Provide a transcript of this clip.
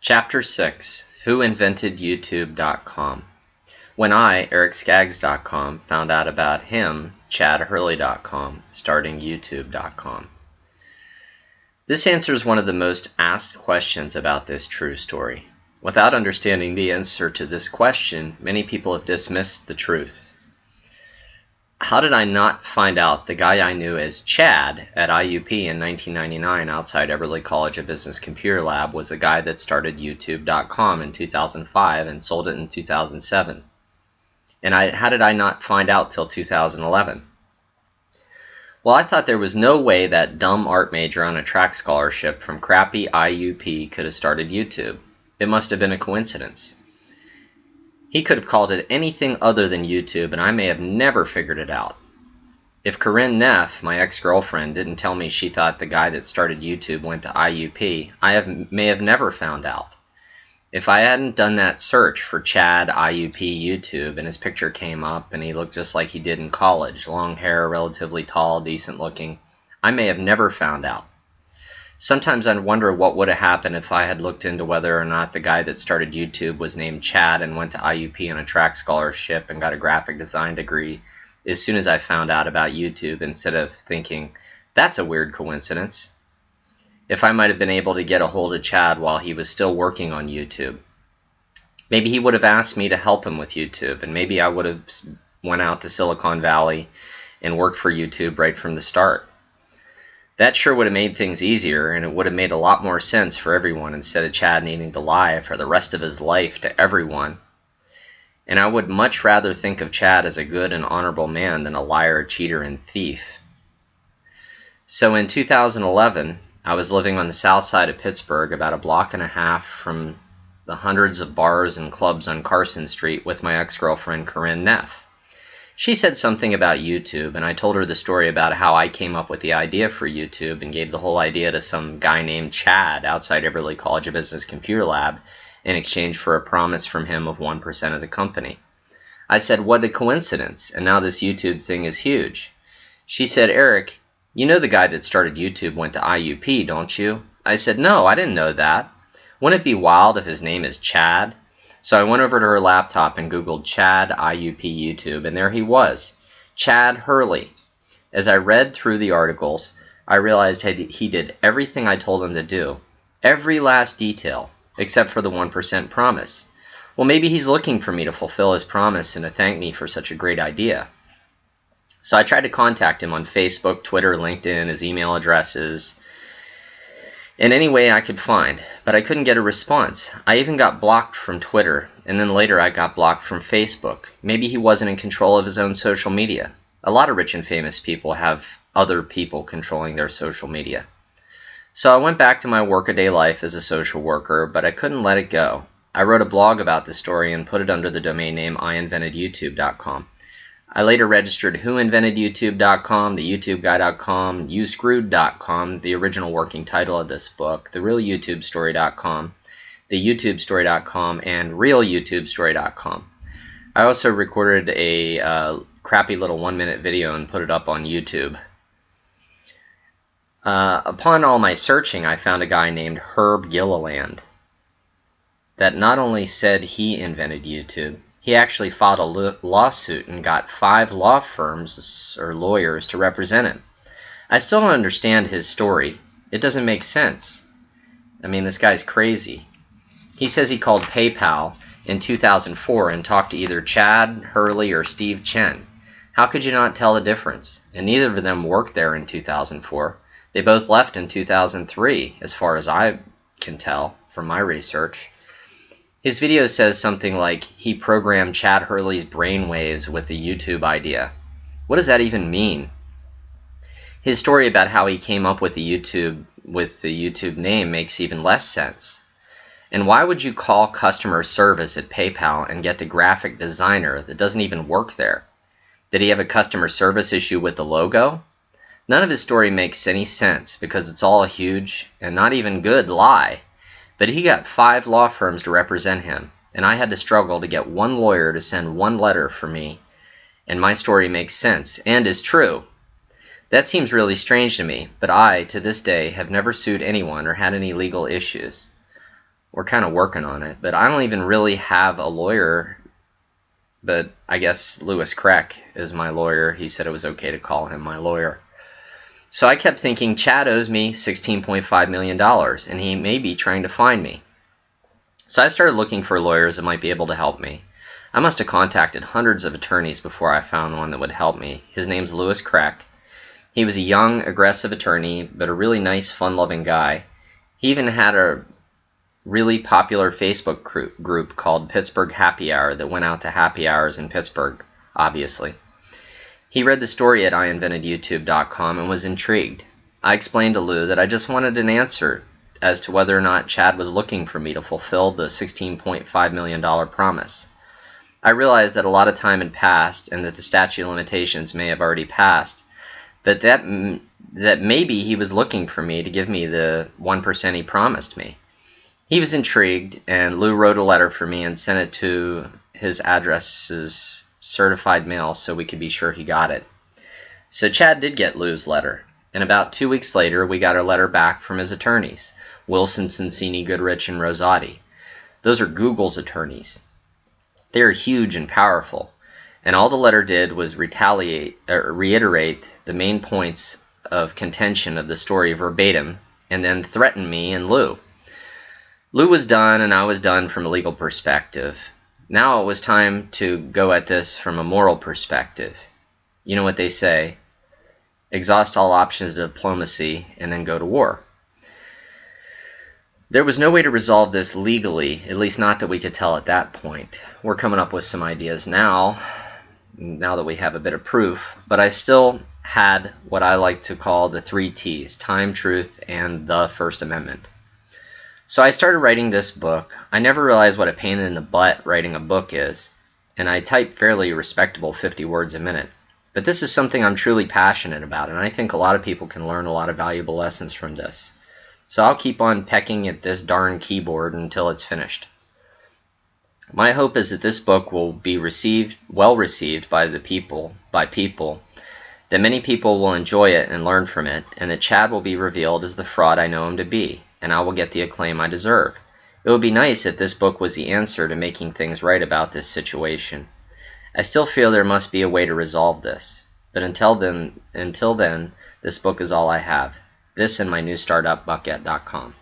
Chapter 6, Who Invented YouTube.com. When I, EricSkaggs.com, found out about him, ChadHurley.com, starting YouTube.com. This answers one of the most asked questions about this true story. Without understanding the answer to this question, many people have dismissed the truth. How did I not find out the guy I knew as Chad at IUP in 1999 outside Eberly College of Business Computer Lab was the guy that started YouTube.com in 2005 and sold it in 2007? And how did I not find out till 2011? Well, I thought there was no way that dumb art major on a track scholarship from crappy IUP could have started YouTube. It must have been a coincidence. He could have called it anything other than YouTube, and I may have never figured it out. If Corinne Neff, my ex-girlfriend, didn't tell me she thought the guy that started YouTube went to IUP, may have never found out. If I hadn't done that search for Chad IUP YouTube and his picture came up and he looked just like he did in college, long hair, relatively tall, decent looking, I may have never found out. Sometimes I wonder what would have happened if I had looked into whether or not the guy that started YouTube was named Chad and went to IUP on a track scholarship and got a graphic design degree as soon as I found out about YouTube, instead of thinking, that's a weird coincidence. If I might have been able to get a hold of Chad while he was still working on YouTube. Maybe he would have asked me to help him with YouTube, and maybe I would have went out to Silicon Valley and worked for YouTube right from the start. That sure would have made things easier, and it would have made a lot more sense for everyone instead of Chad needing to lie for the rest of his life to everyone. And I would much rather think of Chad as a good and honorable man than a liar, cheater, and thief. So in 2011, I was living on the south side of Pittsburgh, about a block and a half from the hundreds of bars and clubs on Carson Street, with my ex-girlfriend Corinne Neff. She said something about YouTube, and I told her the story about how I came up with the idea for YouTube and gave the whole idea to some guy named Chad outside Eberly College of Business Computer Lab in exchange for a promise from him of 1% of the company. I said, what a coincidence, and now this YouTube thing is huge. She said, Eric, you know the guy that started YouTube went to IUP, don't you? I said, no, I didn't know that. Wouldn't it be wild if his name is Chad? So I went over to her laptop and Googled Chad IUP YouTube, and there he was, Chad Hurley. As I read through the articles, I realized he did everything I told him to do, every last detail, except for the 1% promise. Well, maybe he's looking for me to fulfill his promise and to thank me for such a great idea. So I tried to contact him on Facebook, Twitter, LinkedIn, his email addresses, in any way I could find, but I couldn't get a response. I even got blocked from Twitter, and then later I got blocked from Facebook. Maybe he wasn't in control of his own social media. A lot of rich and famous people have other people controlling their social media. So I went back to my workaday life as a social worker, but I couldn't let it go. I wrote a blog about the story and put it under the domain name IInventedYouTube.com. I later registered WhoInventedYouTube.com, TheYouTubeGuy.com, YouScrewed.com, the original working title of this book, TheRealYouTubeStory.com, TheYouTubeStory.com, and RealYouTubeStory.com. I also recorded a crappy little 1-minute video and put it up on YouTube. Upon all my searching, I found a guy named Herb Gilliland that not only said he invented YouTube, he actually filed a lawsuit and got 5 law firms or lawyers to represent him. I still don't understand his story. It doesn't make sense. I mean, this guy's crazy. He says he called PayPal in 2004 and talked to either Chad Hurley or Steve Chen. How could you not tell the difference? And neither of them worked there in 2004. They both left in 2003, as far as I can tell from my research. His video says something like, he programmed Chad Hurley's brainwaves with the YouTube idea. What does that even mean? His story about how he came up with the YouTube name makes even less sense. And why would you call customer service at PayPal and get the graphic designer that doesn't even work there? Did he have a customer service issue with the logo? None of his story makes any sense because it's all a huge and not even good lie. But he got 5 law firms to represent him, and I had to struggle to get one lawyer to send one letter for me, and my story makes sense and is true. That seems really strange to me, but I, to this day, have never sued anyone or had any legal issues. We're kind of working on it, but I don't even really have a lawyer. But I guess Louis Kreck is my lawyer. He said it was okay to call him my lawyer. So I kept thinking, Chad owes me $16.5 million, and he may be trying to find me. So I started looking for lawyers that might be able to help me. I must have contacted hundreds of attorneys before I found one that would help me. His name's Louis Kreck. He was a young, aggressive attorney, but a really nice, fun-loving guy. He even had a really popular Facebook group called Pittsburgh Happy Hour that went out to happy hours in Pittsburgh, obviously. He read the story at IInventedYouTube.com and was intrigued. I explained to Lou that I just wanted an answer as to whether or not Chad was looking for me to fulfill the $16.5 million promise. I realized that a lot of time had passed and that the statute of limitations may have already passed, but that maybe he was looking for me to give me the 1% he promised me. He was intrigued, and Lou wrote a letter for me and sent it to his address's certified mail so we could be sure he got it. So Chad did get Lou's letter, and about 2 weeks later we got a letter back from his attorneys, Wilson, Cincini, Goodrich, and Rosati. Those are Google's attorneys. They are huge and powerful, and all the letter did was reiterate the main points of contention of the story verbatim, and then threaten me and Lou. Lou was done, and I was done from a legal perspective. Now it was time to go at this from a moral perspective. You know what they say, exhaust all options of diplomacy and then go to war. There was no way to resolve this legally, at least not that we could tell at that point. We're coming up with some ideas now that we have a bit of proof, but I still had what I like to call the 3 T's, time, truth, and the First Amendment. So I started writing this book. I never realized what a pain in the butt writing a book is, and I type fairly respectable 50 words a minute. But this is something I'm truly passionate about, and I think a lot of people can learn a lot of valuable lessons from this. So I'll keep on pecking at this darn keyboard until it's finished. My hope is that this book will be well received by people, that many people will enjoy it and learn from it, and that Chad will be revealed as the fraud I know him to be, and I will get the acclaim I deserve. It would be nice if this book was the answer to making things right about this situation. I still feel there must be a way to resolve this, but until then, this book is all I have. This and my new startup, Bucket.com.